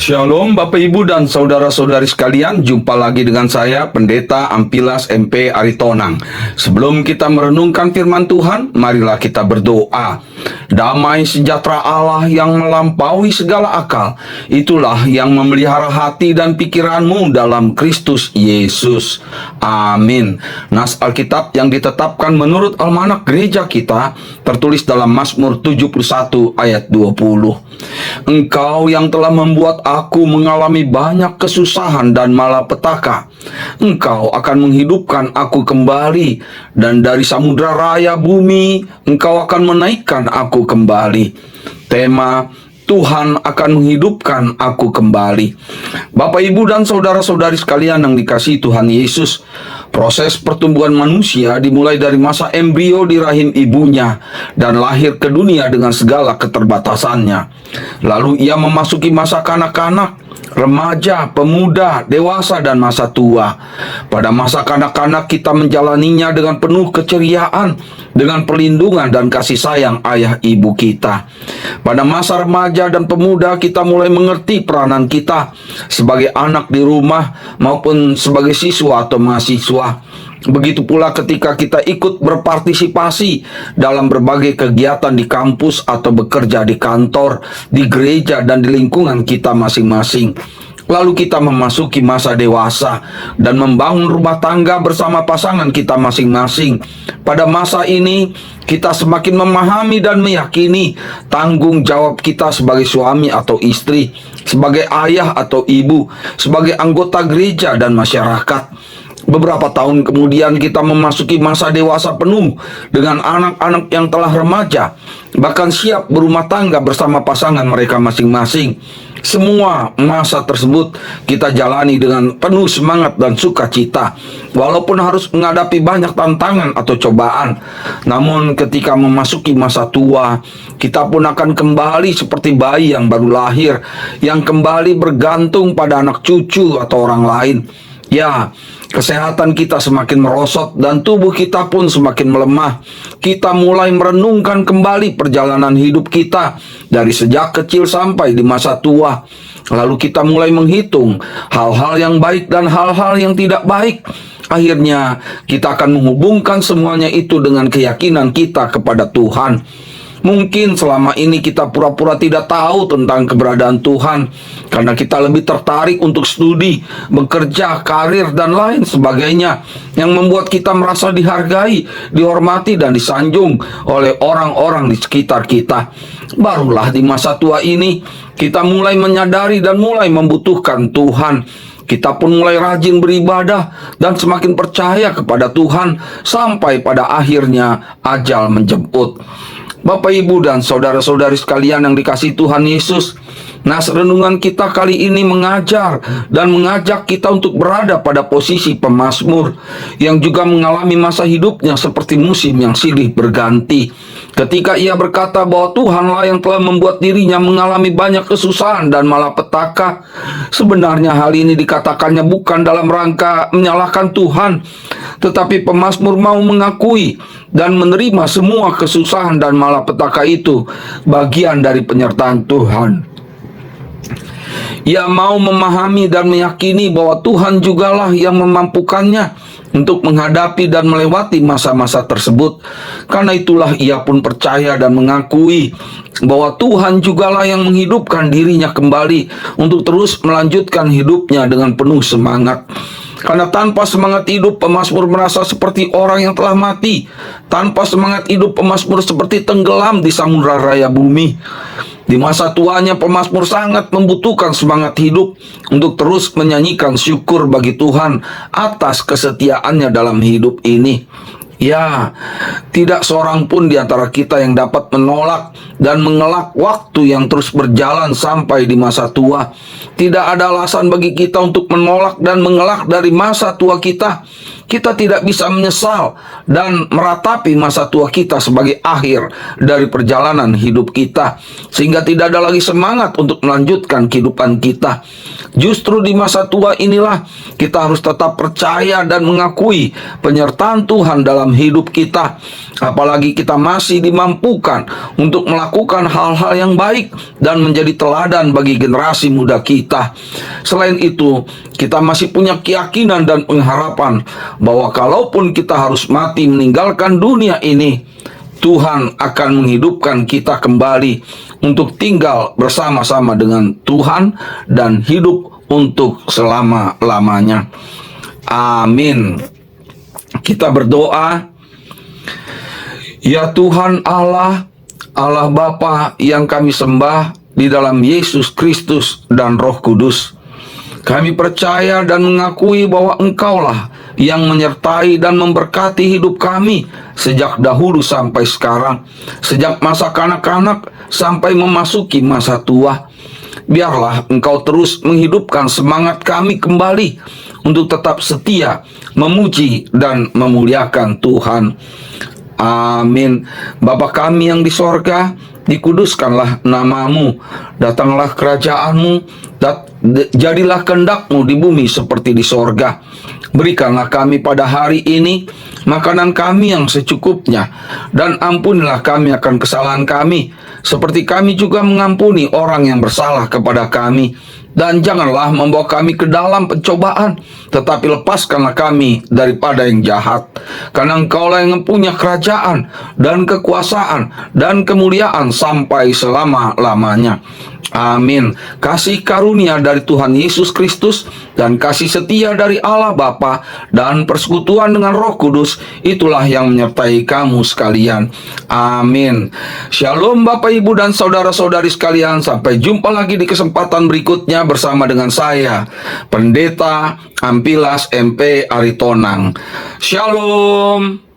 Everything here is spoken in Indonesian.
Shalom Bapak Ibu dan saudara-saudari sekalian, jumpa lagi dengan saya Pendeta Ampilas MP Aritonang. Sebelum kita merenungkan firman Tuhan, marilah kita berdoa. Damai sejahtera Allah yang melampaui segala akal, itulah yang memelihara hati dan pikiranmu dalam Kristus Yesus. Amin. Nas Alkitab yang ditetapkan menurut almanak gereja kita tertulis dalam Mazmur 71 ayat 20. Engkau yang telah membuat aku mengalami banyak kesusahan dan malapetaka. Engkau akan menghidupkan aku kembali, dan dari samudra raya bumi Engkau akan menaikkan aku kembali. Tema: Tuhan akan menghidupkan aku kembali. Bapak, Ibu, dan saudara-saudari sekalian yang dikasihi Tuhan Yesus, proses pertumbuhan manusia dimulai dari masa embrio di rahim ibunya dan lahir ke dunia dengan segala keterbatasannya. Lalu ia memasuki masa kanak-kanak, remaja, pemuda, dewasa, dan masa tua. Pada masa kanak-kanak kita menjalaninya dengan penuh keceriaan, dengan perlindungan dan kasih sayang ayah ibu kita. Pada masa remaja dan pemuda kita mulai mengerti peranan kita sebagai anak di rumah maupun sebagai siswa atau mahasiswa. Begitu pula ketika kita ikut berpartisipasi dalam berbagai kegiatan di kampus atau bekerja di kantor, di gereja, dan di lingkungan kita masing-masing. Lalu kita memasuki masa dewasa dan membangun rumah tangga bersama pasangan kita masing-masing. Pada masa ini, kita semakin memahami dan meyakini tanggung jawab kita sebagai suami atau istri, sebagai ayah atau ibu, sebagai anggota gereja dan masyarakat. Beberapa tahun kemudian kita memasuki masa dewasa penuh dengan anak-anak yang telah remaja, bahkan siap berumah tangga bersama pasangan mereka masing-masing. Semua masa tersebut kita jalani dengan penuh semangat dan sukacita, walaupun harus menghadapi banyak tantangan atau cobaan. Namun ketika memasuki masa tua, kita pun akan kembali seperti bayi yang baru lahir, yang kembali bergantung pada anak cucu atau orang lain. Ya, kesehatan kita semakin merosot dan tubuh kita pun semakin melemah. Kita mulai merenungkan kembali perjalanan hidup kita dari sejak kecil sampai di masa tua. Lalu kita mulai menghitung hal-hal yang baik dan hal-hal yang tidak baik. Akhirnya kita akan menghubungkan semuanya itu dengan keyakinan kita kepada Tuhan. Mungkin selama ini kita pura-pura tidak tahu tentang keberadaan Tuhan karena kita lebih tertarik untuk studi, bekerja, karir, dan lain sebagainya yang membuat kita merasa dihargai, dihormati, dan disanjung oleh orang-orang di sekitar kita. Barulah di masa tua ini kita mulai menyadari dan mulai membutuhkan Tuhan. Kita pun mulai rajin beribadah dan semakin percaya kepada Tuhan sampai pada akhirnya ajal menjemput. Bapak, Ibu, dan saudara-saudari sekalian yang dikasihi Tuhan Yesus, nas renungan kita kali ini mengajar dan mengajak kita untuk berada pada posisi pemazmur yang juga mengalami masa hidupnya seperti musim yang silih berganti. Ketika ia berkata bahwa Tuhanlah yang telah membuat dirinya mengalami banyak kesusahan dan malapetaka, sebenarnya hal ini dikatakannya bukan dalam rangka menyalahkan Tuhan, tetapi pemazmur mau mengakui dan menerima semua kesusahan dan malapetaka itu bagian dari penyertaan Tuhan. Ia mau memahami dan meyakini bahwa Tuhan jugalah yang memampukannya untuk menghadapi dan melewati masa-masa tersebut. Karena itulah ia pun percaya dan mengakui bahwa Tuhan jugalah yang menghidupkan dirinya kembali untuk terus melanjutkan hidupnya dengan penuh semangat. Karena tanpa semangat hidup, pemazmur merasa seperti orang yang telah mati. Tanpa semangat hidup, pemazmur seperti tenggelam di samudra raya bumi. Di masa tuanya, pemazmur sangat membutuhkan semangat hidup untuk terus menyanyikan syukur bagi Tuhan atas kesetiaannya dalam hidup ini. Ya, tidak seorang pun di antara kita yang dapat menolak dan mengelak waktu yang terus berjalan sampai di masa tua. Tidak ada alasan bagi kita untuk menolak dan mengelak dari masa tua kita. Kita tidak bisa menyesal dan meratapi masa tua kita sebagai akhir dari perjalanan hidup kita, sehingga tidak ada lagi semangat untuk melanjutkan kehidupan kita. Justru di masa tua inilah kita harus tetap percaya dan mengakui penyertaan Tuhan dalam hidup kita. apalagi kita masih dimampukan untuk melakukan hal-hal yang baik dan menjadi teladan bagi generasi muda kita. Selain itu, kita masih punya keyakinan dan pengharapan bahwa kalaupun kita harus mati meninggalkan dunia ini, Tuhan akan menghidupkan kita kembali untuk tinggal bersama-sama dengan Tuhan dan hidup untuk selama-lamanya. Amin. Kita berdoa. Ya Tuhan Allah, Allah Bapa yang kami sembah di dalam Yesus Kristus dan Roh Kudus, kami percaya dan mengakui bahwa Engkaulah yang menyertai dan memberkati hidup kami sejak dahulu sampai sekarang, sejak masa kanak-kanak sampai memasuki masa tua. Biarlah Engkau terus menghidupkan semangat kami kembali untuk tetap setia, memuji dan memuliakan Tuhan. Amin. Bapa kami yang di sorga, dikuduskanlah namamu, datanglah kerajaanmu, jadilah kehendak-Mu di bumi seperti di sorga. Berikanlah kami pada hari ini makanan kami yang secukupnya, dan ampunilah kami akan kesalahan kami, seperti kami juga mengampuni orang yang bersalah kepada kami. Dan janganlah membawa kami ke dalam pencobaan, tetapi lepaskanlah kami daripada yang jahat. Karena Engkaulah yang mempunyai kerajaan dan kekuasaan dan kemuliaan sampai selama-lamanya. Amin. Kasih karunia dari Tuhan Yesus Kristus dan kasih setia dari Allah Bapa dan persekutuan dengan Roh Kudus, itulah yang menyertai kamu sekalian. Amin. Shalom Bapak Ibu dan saudara-saudari sekalian. Sampai jumpa lagi di kesempatan berikutnya bersama dengan saya, Pendeta Ampilas MP Aritonang. Shalom.